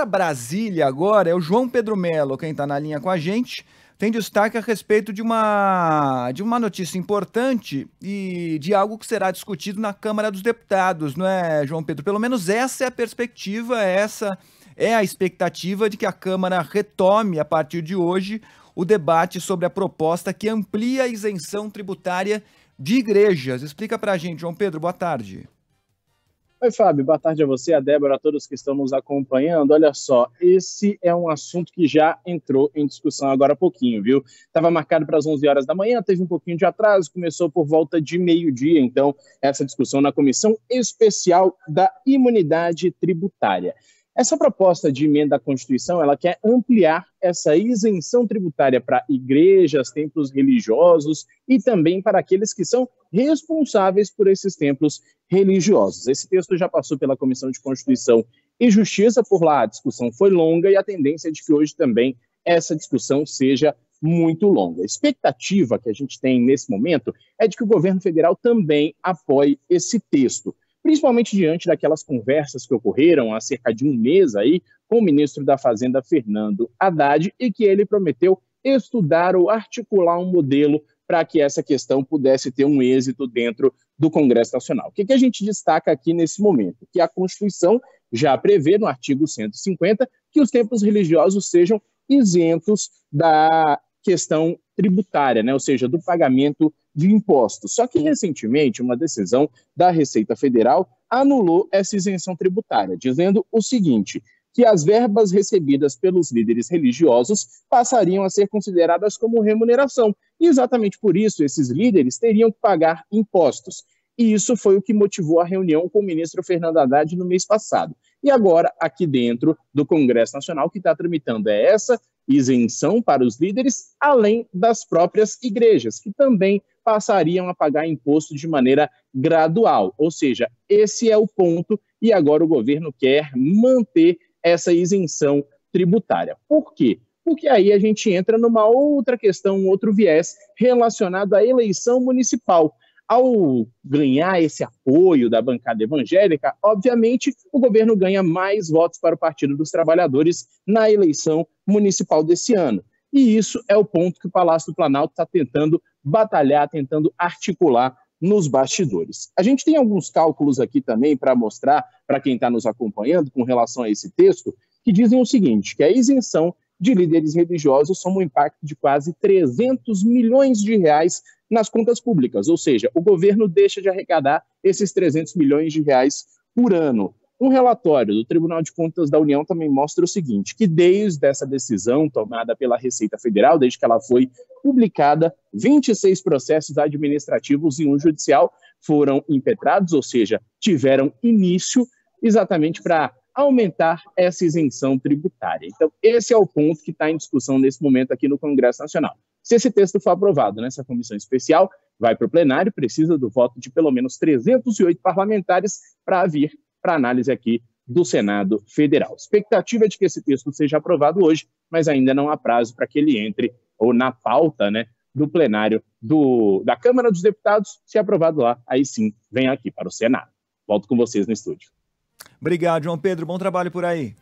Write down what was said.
para Brasília agora, é o João Pedro Melo, quem está na linha com a gente. Tem destaque a respeito de uma notícia importante e de algo que será discutido na Câmara dos Deputados, não é, João Pedro? Pelo menos essa é a perspectiva, essa é a expectativa de que a Câmara retome, a partir de hoje, o debate sobre a proposta que amplia a isenção tributária de igrejas. Explica para a gente, João Pedro, boa tarde. Oi, Fábio, boa tarde a você, a Débora, a todos que estão nos acompanhando. Olha só, esse é um assunto que já entrou em discussão agora há pouquinho, viu? Estava marcado para as 11 horas da manhã, teve um pouquinho de atraso, começou por volta de meio-dia, então, essa discussão na Comissão Especial da Imunidade Tributária. Essa proposta de emenda à Constituição, ela quer ampliar essa isenção tributária para igrejas, templos religiosos e também para aqueles que são responsáveis por esses templos religiosos. Esse texto já passou pela Comissão de Constituição e Justiça, por lá a discussão foi longa e a tendência é de que hoje também essa discussão seja muito longa. A expectativa que a gente tem nesse momento é de que o governo federal também apoie esse texto, principalmente diante daquelas conversas que ocorreram há cerca de um mês aí com o ministro da Fazenda, Fernando Haddad, e que ele prometeu estudar ou articular um modelo para que essa questão pudesse ter um êxito dentro do Congresso Nacional. O que a gente destaca aqui nesse momento? Que a Constituição já prevê, no artigo 150, que os templos religiosos sejam isentos da questão tributária, né? Ou seja, do pagamento de impostos. Só que, recentemente, uma decisão da Receita Federal anulou essa isenção tributária, dizendo o seguinte, que as verbas recebidas pelos líderes religiosos passariam a ser consideradas como remuneração. E exatamente por isso, esses líderes teriam que pagar impostos. E isso foi o que motivou a reunião com o ministro Fernando Haddad no mês passado. E agora, aqui dentro do Congresso Nacional, o que está tramitando é essa isenção para os líderes, além das próprias igrejas, que também passariam a pagar imposto de maneira gradual. Ou seja, esse é o ponto e agora o governo quer manter essa isenção tributária. Por quê? Porque aí a gente entra numa outra questão, um outro viés relacionado à eleição municipal. Ao ganhar esse apoio da bancada evangélica, obviamente, o governo ganha mais votos para o Partido dos Trabalhadores na eleição municipal desse ano. E isso é o ponto que o Palácio do Planalto está tentando batalhar, tentando articular nos bastidores. A gente tem alguns cálculos aqui também para mostrar para quem está nos acompanhando com relação a esse texto, que dizem o seguinte, que a isenção de líderes religiosos soma um impacto de quase 300 milhões de reais nas contas públicas, ou seja, o governo deixa de arrecadar esses 300 milhões de reais por ano. Um relatório do Tribunal de Contas da União também mostra o seguinte, que desde essa decisão tomada pela Receita Federal, desde que ela foi publicada, 26 processos administrativos e um judicial foram impetrados, ou seja, tiveram início exatamente para aumentar essa isenção tributária. Então, esse é o ponto que está em discussão nesse momento aqui no Congresso Nacional. Se esse texto for aprovado nessa comissão especial, vai para o plenário, precisa do voto de pelo menos 308 parlamentares para vir para análise aqui do Senado Federal. Expectativa é de que esse texto seja aprovado hoje, mas ainda não há prazo para que ele entre ou na pauta, né, do plenário da Câmara dos Deputados. Se aprovado lá, aí sim vem aqui para o Senado. Volto com vocês no estúdio. Obrigado, João Pedro. Bom trabalho por aí.